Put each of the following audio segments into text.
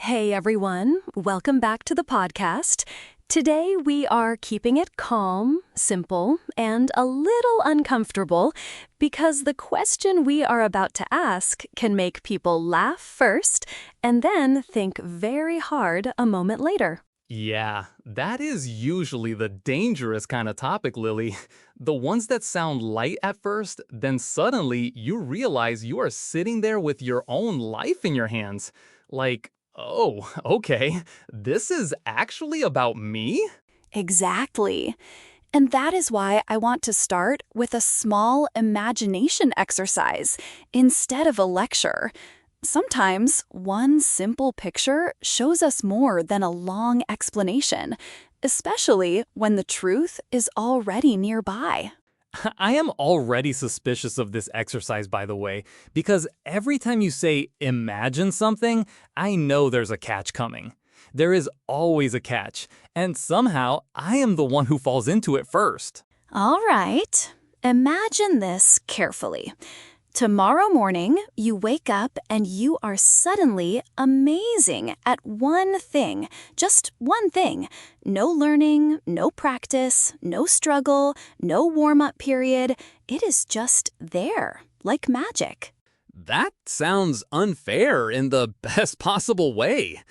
Hey everyone, welcome back to the podcast. Today we are keeping it calm, simple, and a little uncomfortable because the question we are about to ask can make people laugh first and then think very hard a moment later. Yeah, that is usually the dangerous kind of topic, Lily. The ones that sound light at first, then suddenly you realize you are sitting there with your own life in your hands. Like, oh, okay, this is actually about me? Exactly. And that is why I want to start with a small imagination exercise instead of a lecture. Sometimes one simple picture shows us more than a long explanation, especially when the truth is already nearby. I am already suspicious of this exercise, by the way, because every time you say imagine something, I know there's a catch coming. There is always a catch, and somehow I am the one who falls into it first. All right, imagine this carefully. Tomorrow morning, you wake up and you are suddenly amazing at one thing, just one thing. No learning, no practice, no struggle, no warm-up period. It is just there, like magic. That sounds unfair in the best possible way.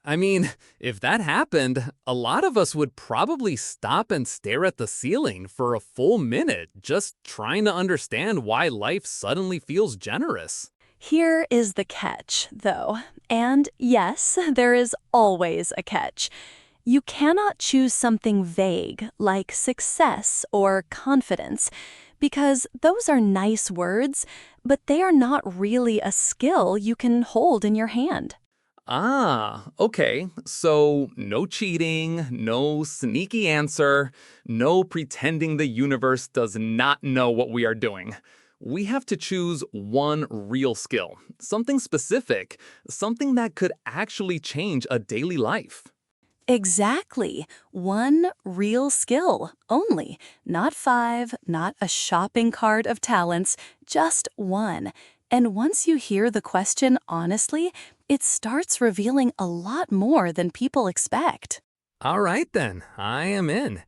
I mean, if that happened, a lot of us would probably stop and stare at the ceiling for a full minute, just trying to understand why life suddenly feels generous. Here is the catch, though. And yes, there is always a catch. You cannot choose something vague like success or confidence, because those are nice words, but they are not really a skill you can hold in your hand. Ah, okay. So no cheating, no sneaky answer, no pretending the universe does not know what we are doing. We have to choose one real skill, something specific, something that could actually change a daily life. Exactly. One real skill only. Not five, not a shopping cart of talents, just one. And once you hear the question honestly, it starts revealing a lot more than people expect. All right then, I am in.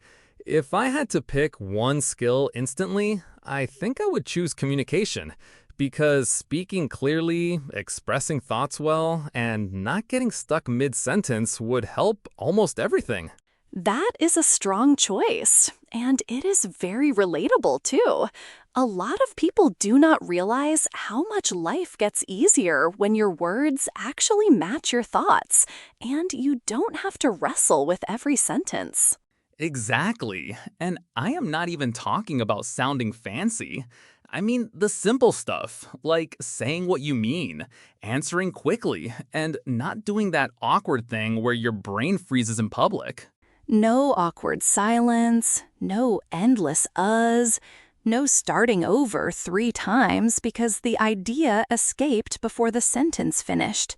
If I had to pick one skill instantly, I think I would choose communication. Because speaking clearly, expressing thoughts well, and not getting stuck mid-sentence would help almost everything. That is a strong choice, and it is very relatable too. A lot of people do not realize how much life gets easier when your words actually match your thoughts, and you don't have to wrestle with every sentence. Exactly. And I am not even talking about sounding fancy. I mean the simple stuff, like saying what you mean, answering quickly, and not doing that awkward thing where your brain freezes in public. No awkward silence, no endless uhs, no starting over 3 times because the idea escaped before the sentence finished.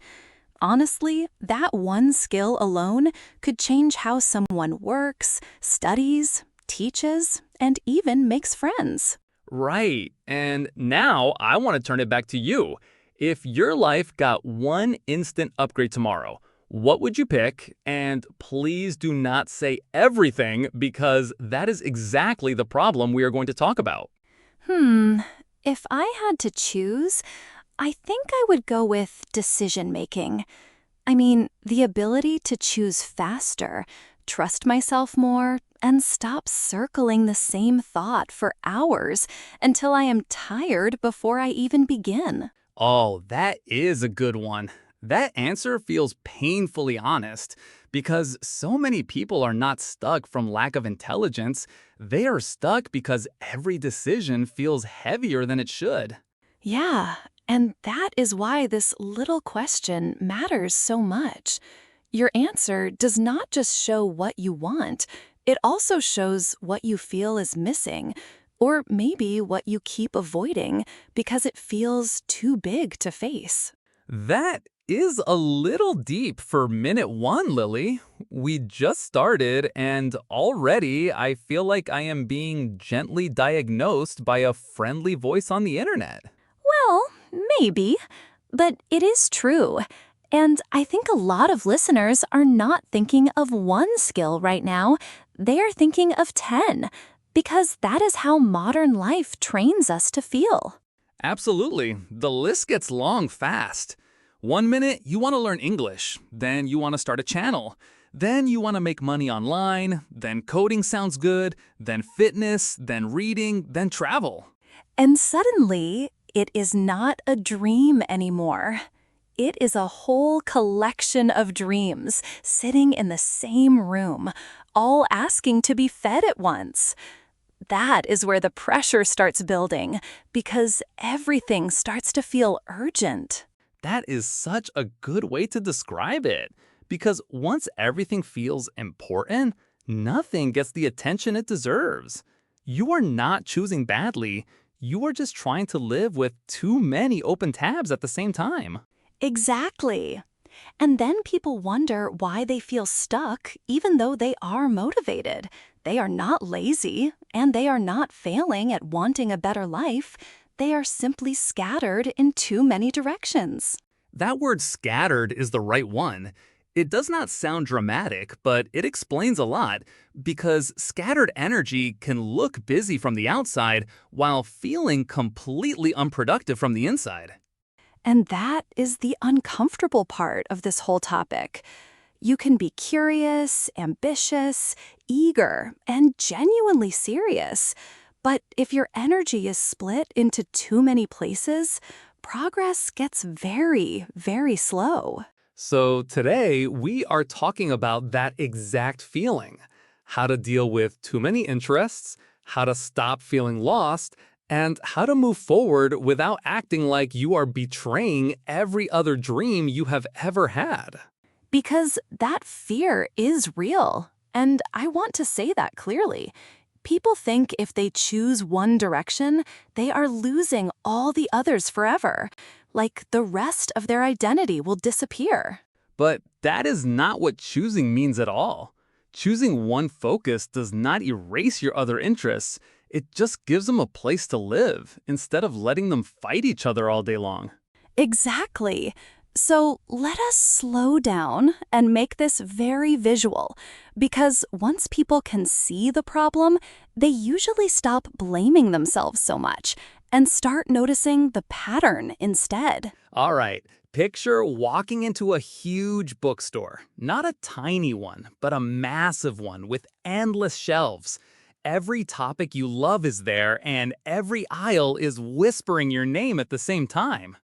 Honestly, that one skill alone could change how someone works, studies, teaches, and even makes friends. Right. And now I want to turn it back to you. If your life got one instant upgrade tomorrow, what would you pick? And please do not say everything because that is exactly the problem we are going to talk about. If I had to choose, I think I would go with decision making. I mean, the ability to choose faster, trust myself more, and stop circling the same thought for hours until I am tired before I even begin. Oh, that is a good one. That answer feels painfully honest because so many people are not stuck from lack of intelligence. They are stuck because every decision feels heavier than it should. Yeah, and that is why this little question matters so much. Your answer does not just show what you want, it also shows what you feel is missing, or maybe what you keep avoiding because it feels too big to face. That is a little deep for minute one, Lily. We just started, and already I feel like I am being gently diagnosed by a friendly voice on the internet. Well, maybe, but it is true. And I think a lot of listeners are not thinking of one skill right now. They are thinking of 10, because that is how modern life trains us to feel. Absolutely. The list gets long fast. One minute, you want to learn English. Then you want to start a channel. Then you want to make money online. Then coding sounds good. Then fitness. Then reading. Then travel. And suddenly, it is not a dream anymore. It is a whole collection of dreams sitting in the same room, all asking to be fed at once. That is where the pressure starts building, because everything starts to feel urgent. That is such a good way to describe it. Because once everything feels important, nothing gets the attention it deserves. You are not choosing badly. You are just trying to live with too many open tabs at the same time. Exactly. And then people wonder why they feel stuck even though they are motivated. They are not lazy, and they are not failing at wanting a better life. They are simply scattered in too many directions. That word scattered is the right one. It does not sound dramatic, but it explains a lot, because scattered energy can look busy from the outside while feeling completely unproductive from the inside. And that is the uncomfortable part of this whole topic. You can be curious, ambitious, eager, and genuinely serious. But if your energy is split into too many places, progress gets very, very slow. So today, we are talking about that exact feeling. How to deal with too many interests, how to stop feeling lost, and how to move forward without acting like you are betraying every other dream you have ever had. Because that fear is real. And I want to say that clearly. People think if they choose one direction, they are losing all the others forever. Like the rest of their identity will disappear. But that is not what choosing means at all. Choosing one focus does not erase your other interests. It just gives them a place to live instead of letting them fight each other all day long. Exactly. So let us slow down and make this very visual, because once people can see the problem, they usually stop blaming themselves so much and start noticing the pattern instead. All right, picture walking into a huge bookstore. Not a tiny one, but a massive one with endless shelves. Every topic you love is there, and every aisle is whispering your name at the same time.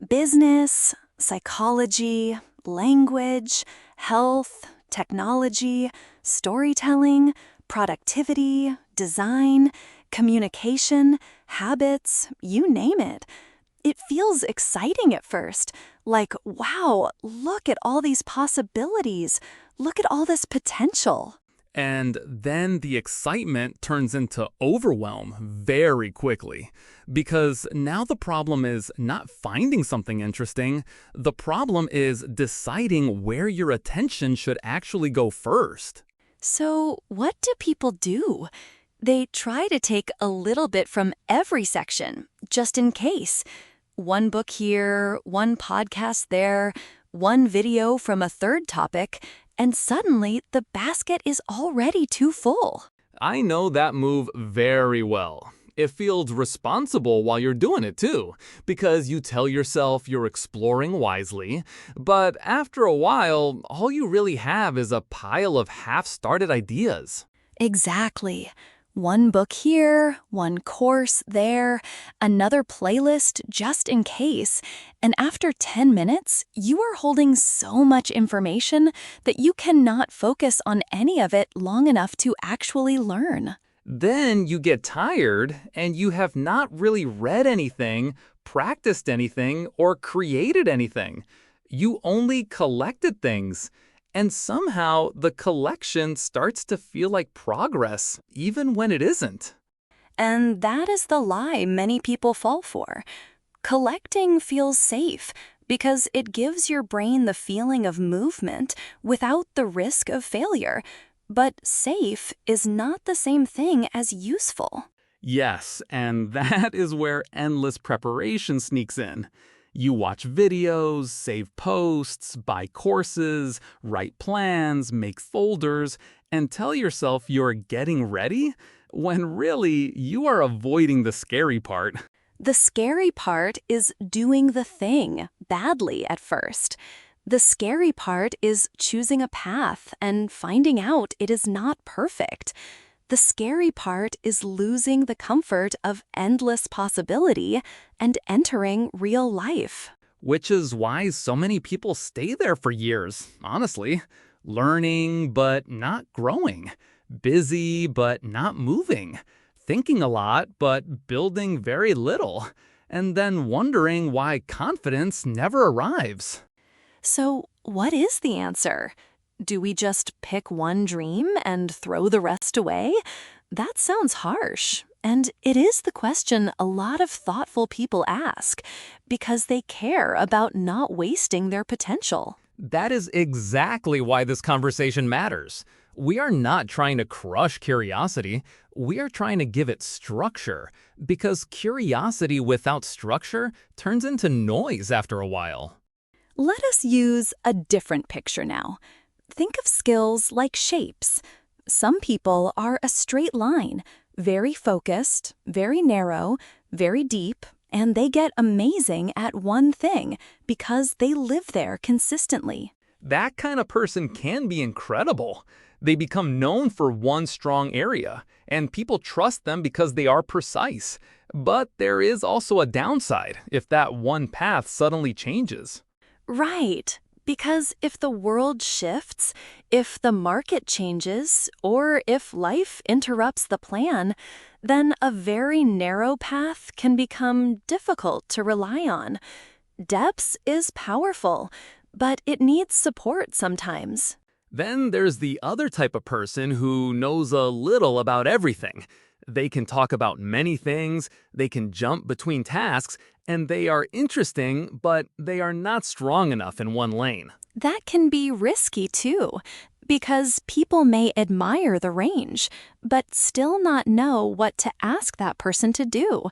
Business, psychology, language, health, technology, storytelling, productivity, design, communication, habits, you name it. It feels exciting at first, like, wow, look at all these possibilities. Look at all this potential. And then the excitement turns into overwhelm very quickly. Because now the problem is not finding something interesting. The problem is deciding where your attention should actually go first. So, what do people do? They try to take a little bit from every section, just in case. One book here, one podcast there, one video from a third topic, and suddenly the basket is already too full. I know that move very well. It feels responsible while you're doing it too, because you tell yourself you're exploring wisely, but after a while, all you really have is a pile of half-started ideas. Exactly. One book here, one course there, another playlist just in case. And after 10 minutes, you are holding so much information that you cannot focus on any of it long enough to actually learn. Then you get tired and you have not really read anything, practiced anything, or created anything. You only collected things. And somehow the collection starts to feel like progress, even when it isn't. And that is the lie many people fall for. Collecting feels safe because it gives your brain the feeling of movement without the risk of failure. But safe is not the same thing as useful. Yes, and that is where endless preparation sneaks in. You watch videos, save posts, buy courses, write plans, make folders, and tell yourself you're getting ready, when really you are avoiding the scary part. The scary part is doing the thing badly at first. The scary part is choosing a path and finding out it is not perfect. The scary part is losing the comfort of endless possibility and entering real life. Which is why so many people stay there for years, honestly. Learning, but not growing. Busy, but not moving. Thinking a lot, but building very little. And then wondering why confidence never arrives. So, what is the answer? Do we just pick one dream and throw the rest away? That sounds harsh. And it is the question a lot of thoughtful people ask because they care about not wasting their potential. That is exactly why this conversation matters. We are not trying to crush curiosity. We are trying to give it structure, because curiosity without structure turns into noise after a while. Let us use a different picture now. Think of skills like shapes. Some people are a straight line, very focused, very narrow, very deep, and they get amazing at one thing because they live there consistently. That kind of person can be incredible. They become known for one strong area, and people trust them because they are precise. But there is also a downside if that one path suddenly changes. Right, because if the world shifts, if the market changes, or if life interrupts the plan, then a very narrow path can become difficult to rely on. Depth is powerful, but it needs support sometimes. Then there's the other type of person who knows a little about everything. They can talk about many things, they can jump between tasks, and they are interesting, but they are not strong enough in one lane. That can be risky too, because people may admire the range, but still not know what to ask that person to do.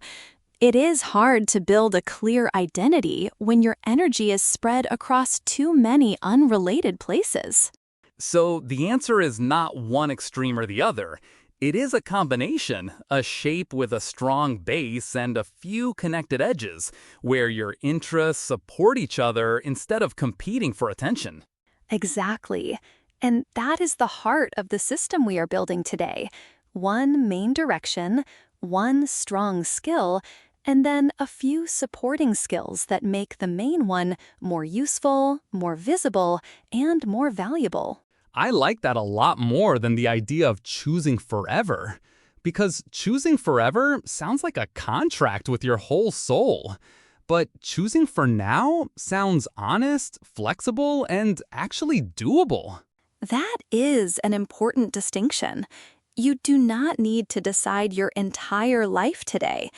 It is hard to build a clear identity when your energy is spread across too many unrelated places. So the answer is not one extreme or the other. It is a combination, a shape with a strong base and a few connected edges, where your interests support each other instead of competing for attention. Exactly. And that is the heart of the system we are building today. One main direction, one strong skill, and then a few supporting skills that make the main one more useful, more visible, and more valuable. I like that a lot more than the idea of choosing forever. Because choosing forever sounds like a contract with your whole soul. But choosing for now sounds honest, flexible, and actually doable. That is an important distinction. You do not need to decide your entire life today.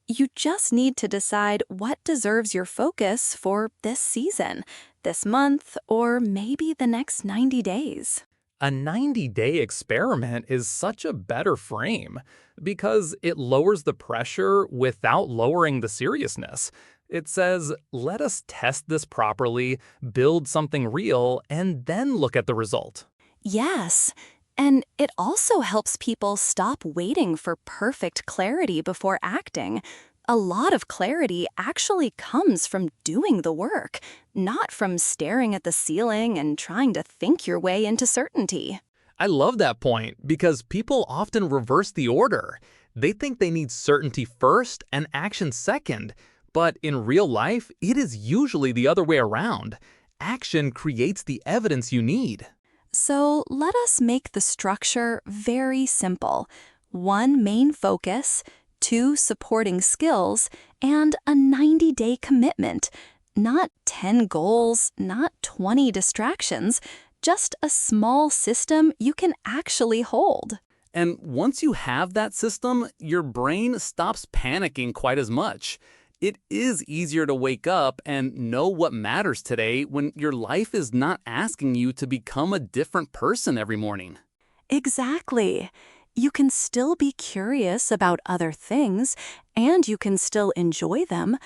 You just need to decide what deserves your focus for this season, this month, or maybe the next 90 days. A 90-day experiment is such a better frame because it lowers the pressure without lowering the seriousness. It says, let us test this properly, build something real, and then look at the result. Yes, and it also helps people stop waiting for perfect clarity before acting. A lot of clarity actually comes from doing the work, not from staring at the ceiling and trying to think your way into certainty. I love that point because people often reverse the order. They think they need certainty first and action second, but in real life, it is usually the other way around. Action creates the evidence you need. So let us make the structure very simple. One main focus, 2 supporting skills, and a 90-day commitment. Not 10 goals, not 20 distractions, just a small system you can actually hold. And once you have that system, your brain stops panicking quite as much. It is easier to wake up and know what matters today when your life is not asking you to become a different person every morning. Exactly. You can still be curious about other things, and you can still enjoy them,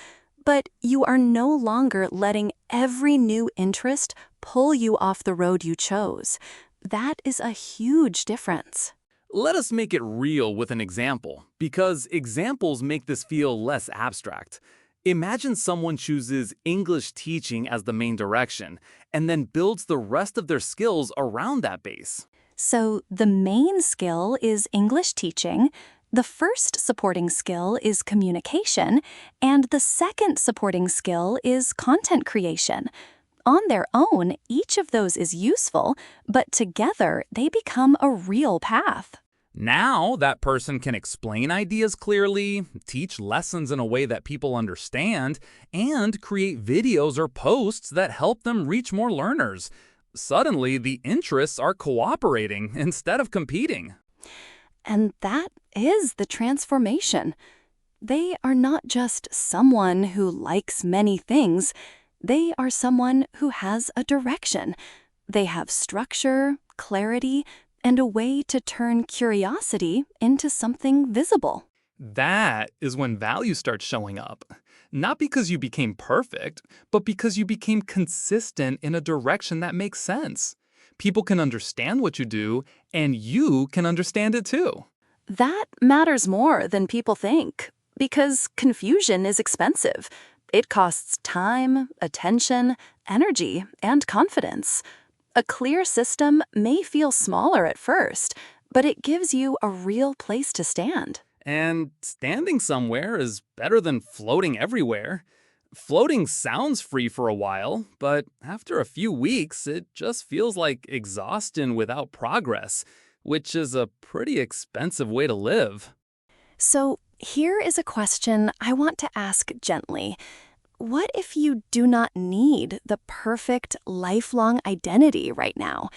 But you are no longer letting every new interest pull you off the road you chose. That is a huge difference. Let us make it real with an example, because examples make this feel less abstract. Imagine someone chooses English teaching as the main direction, and then builds the rest of their skills around that base. So the main skill is English teaching, the first supporting skill is communication, and the second supporting skill is content creation. On their own, each of those is useful, but together they become a real path. Now, that person can explain ideas clearly, teach lessons in a way that people understand, and create videos or posts that help them reach more learners. Suddenly, the interests are cooperating instead of competing. And that is the transformation. They are not just someone who likes many things. They are someone who has a direction. They have structure, clarity, and a way to turn curiosity into something visible. That is when value starts showing up. Not because you became perfect, but because you became consistent in a direction that makes sense. People can understand what you do, and you can understand it too. That matters more than people think, because confusion is expensive. It costs time, attention, energy, and confidence. A clear system may feel smaller at first, but it gives you a real place to stand. And standing somewhere is better than floating everywhere. Floating sounds free for a while, but after a few weeks, it just feels like exhaustion without progress, which is a pretty expensive way to live. So here is a question I want to ask gently. What if you do not need the perfect lifelong identity right now?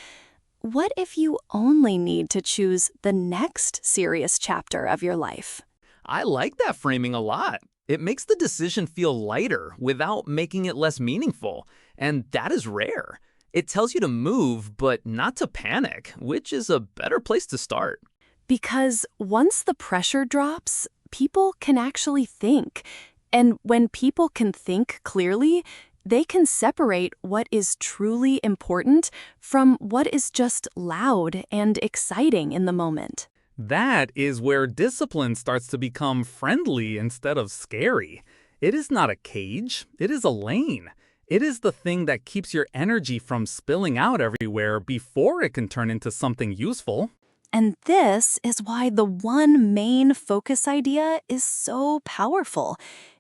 What if you only need to choose the next serious chapter of your life? I like that framing a lot. It makes the decision feel lighter without making it less meaningful, and that is rare. It tells you to move, but not to panic, which is a better place to start. Because once the pressure drops, people can actually think. And when people can think clearly, they can separate what is truly important from what is just loud and exciting in the moment. That is where discipline starts to become friendly instead of scary. It is not a cage, it is a lane. It is the thing that keeps your energy from spilling out everywhere before it can turn into something useful. And this is why the one main focus idea is so powerful.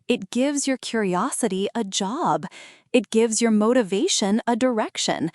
It gives your curiosity a job. It gives your motivation a direction.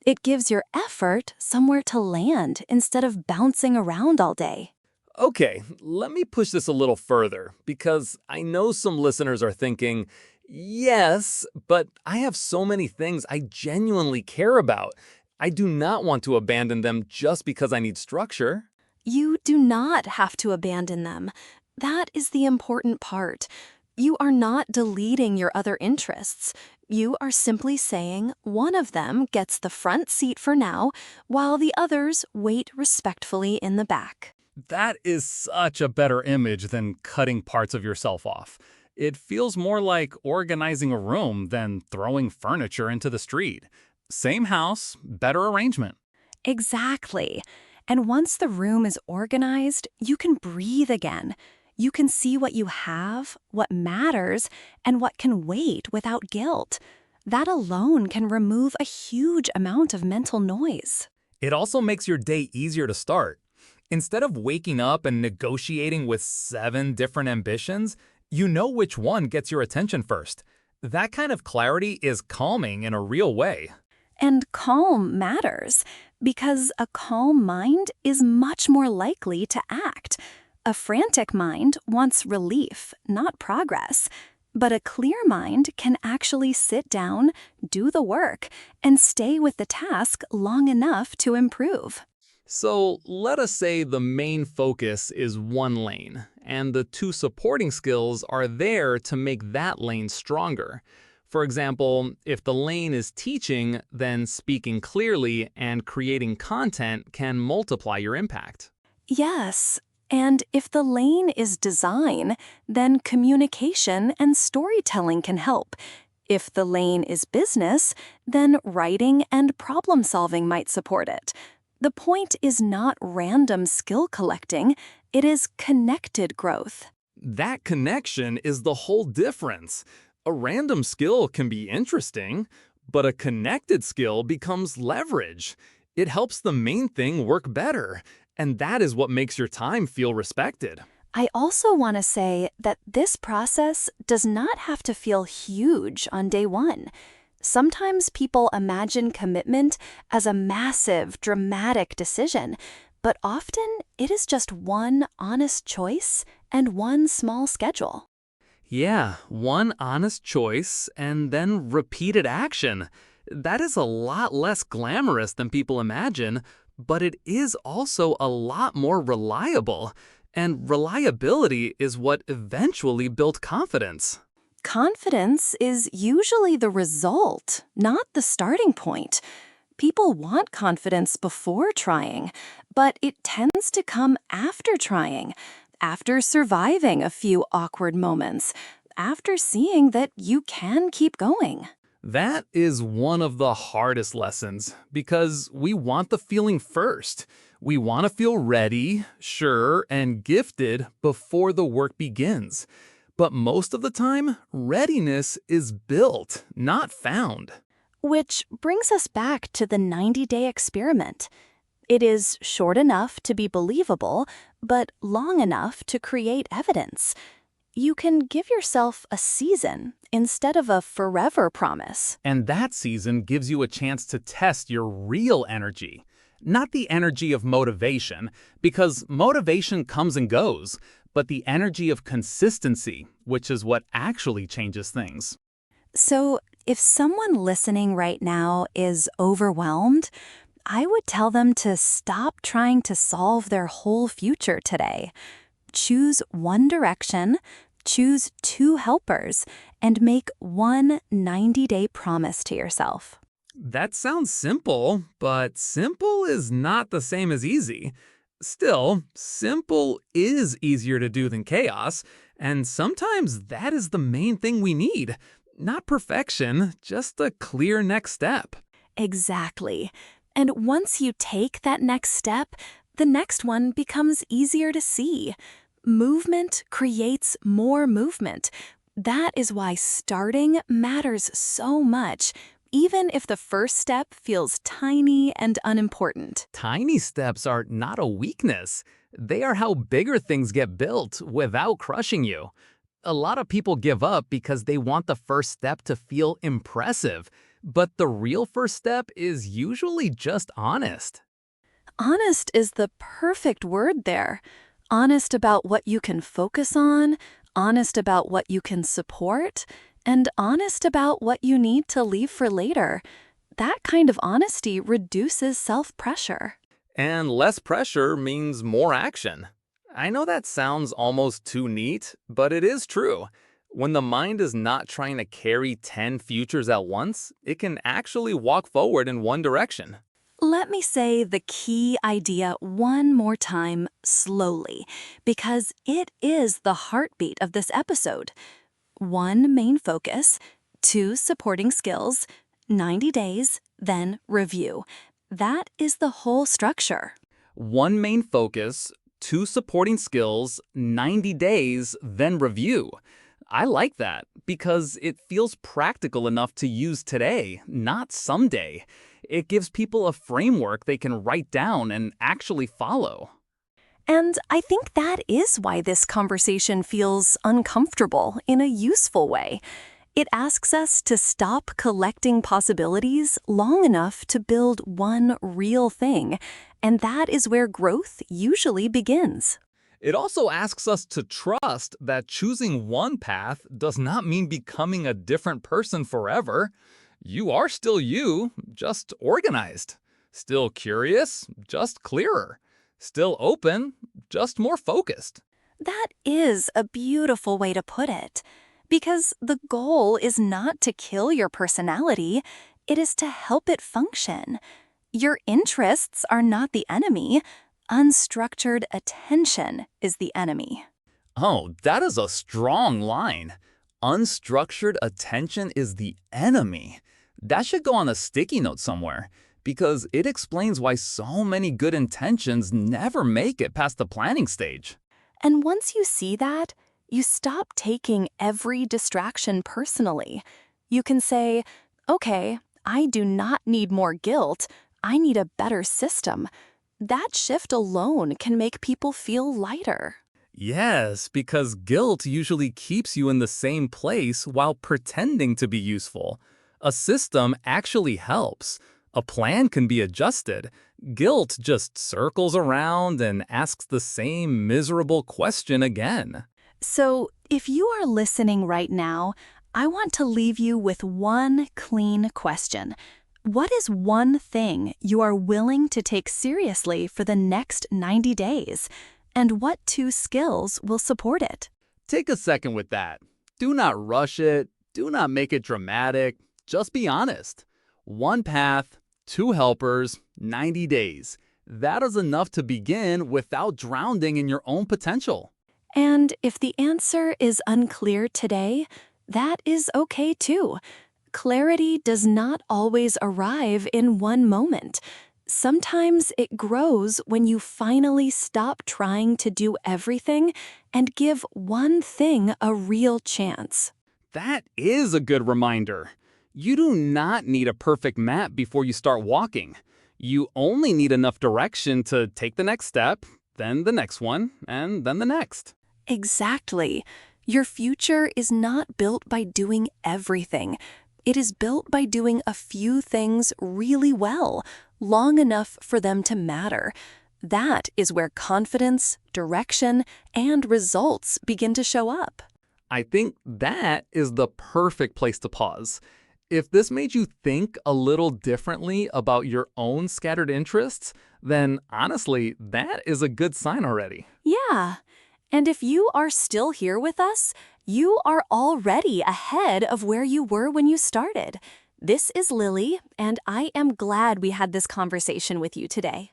It gives your effort somewhere to land instead of bouncing around all day. Okay, let me push this a little further, because I know some listeners are thinking, yes, but I have so many things I genuinely care about. I do not want to abandon them just because I need structure. You do not have to abandon them. That is the important part. You are not deleting your other interests. You are simply saying one of them gets the front seat for now, while the others wait respectfully in the back. That is such a better image than cutting parts of yourself off. It feels more like organizing a room than throwing furniture into the street. Same house, better arrangement. Exactly. And once the room is organized, you can breathe again. You can see what you have, what matters, and what can wait without guilt. That alone can remove a huge amount of mental noise. It also makes your day easier to start. Instead of waking up and negotiating with 7 different ambitions, you know which one gets your attention first. That kind of clarity is calming in a real way. And calm matters, because a calm mind is much more likely to act. A frantic mind wants relief, not progress. But a clear mind can actually sit down, do the work, and stay with the task long enough to improve. So let us say the main focus is one lane, and the 2 supporting skills are there to make that lane stronger. For example, if the lane is teaching, then speaking clearly and creating content can multiply your impact. Yes, And if the lane is design, then communication and storytelling can help. If the lane is business, then writing and problem solving might support it. The point is not random skill collecting, it is connected growth. That connection is the whole difference. A random skill can be interesting, but a connected skill becomes leverage. It helps the main thing work better, and that is what makes your time feel respected. I also want to say that this process does not have to feel huge on day one. Sometimes people imagine commitment as a massive, dramatic decision, but often it is just one honest choice and one small schedule. Yeah, one honest choice and then repeated action. That is a lot less glamorous than people imagine, but it is also a lot more reliable. And reliability is what eventually built confidence. Confidence is usually the result, not the starting point. People want confidence before trying, but it tends to come after trying, after surviving a few awkward moments, after seeing that you can keep going. That is one of the hardest lessons because we want the feeling first. We want to feel ready, sure, and gifted before the work begins. But most of the time, readiness is built, not found. Which brings us back to the 90-day experiment. It is short enough to be believable, but long enough to create evidence. You can give yourself a season instead of a forever promise. And that season gives you a chance to test your real energy. Not the energy of motivation, because motivation comes and goes, but the energy of consistency, which is what actually changes things. So, if someone listening right now is overwhelmed, I would tell them to stop trying to solve their whole future today. Choose one direction, choose 2 helpers, and make one 90-day promise to yourself. That sounds simple, but simple is not the same as easy. Still, simple is easier to do than chaos, and sometimes that is the main thing we need. Not perfection, just a clear next step. Exactly. And once you take that next step, the next one becomes easier to see. Movement creates more movement. That is why starting matters so much, even if the first step feels tiny and unimportant. Tiny steps are not a weakness. They are how bigger things get built without crushing you. A lot of people give up because they want the first step to feel impressive, but the real first step is usually just honest. Honest is the perfect word there. Honest about what you can focus on, honest about what you can support, and honest about what you need to leave for later. That kind of honesty reduces self-pressure. And less pressure means more action. I know that sounds almost too neat, but it is true. When the mind is not trying to carry 10 futures at once, it can actually walk forward in one direction. Let me say the key idea one more time slowly, because it is the heartbeat of this episode. 1 main focus, 2 supporting skills, 90 days, then review. That is the whole structure. 1 main focus, 2 supporting skills, 90 days, then review. I like that because it feels practical enough to use today, not someday. It gives people a framework they can write down and actually follow. And I think that is why this conversation feels uncomfortable in a useful way. It asks us to stop collecting possibilities long enough to build one real thing, and that is where growth usually begins. It also asks us to trust that choosing one path does not mean becoming a different person forever. You are still you, just organized. Still curious, just clearer. Still open, just more focused. That is a beautiful way to put it, because the goal is not to kill your personality, it is to help it function. Your interests are not the enemy. unstructured attention is the enemy. Oh, that is a strong line. Unstructured attention is the enemy. That should go on a sticky note somewhere, because it explains why so many good intentions never make it past the planning stage. And once you see that, you stop taking every distraction personally. You can say, okay, I do not need more guilt. I need a better system. That shift alone can make people feel lighter. Yes, because guilt usually keeps you in the same place while pretending to be useful. A system actually helps. A plan can be adjusted. Guilt just circles around and asks the same miserable question again. So, if you are listening right now, I want to leave you with one clean question. What is one thing you are willing to take seriously for the next 90 days? And what 2 skills will support it? Take a second with that. Do not rush it. Do not make it dramatic. Just be honest. 1 path, 2 helpers, 90 days. That is enough to begin without drowning in your own potential. And if the answer is unclear today, that is okay too. Clarity does not always arrive in one moment. Sometimes it grows when you finally stop trying to do everything and give one thing a real chance. That is a good reminder. You do not need a perfect map before you start walking. You only need enough direction to take the next step, then the next one, and then the next. Exactly. Your future is not built by doing everything. It is built by doing a few things really well, long enough for them to matter. That is where confidence, direction, and results begin to show up. I think that is the perfect place to pause. If this made you think a little differently about your own scattered interests, then honestly, that is a good sign already. Yeah. And if you are still here with us, you are already ahead of where you were when you started. This is Lily, and I am glad we had this conversation with you today.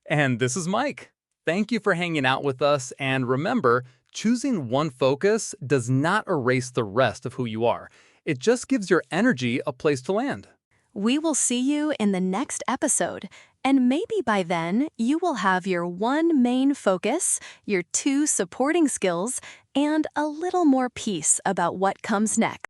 And this is Mike. Thank you for hanging out with us, and remember, choosing one focus does not erase the rest of who you are. It just gives your energy a place to land. We will see you in the next episode, and maybe by then you will have your one main focus, your 2 supporting skills, and a little more peace about what comes next.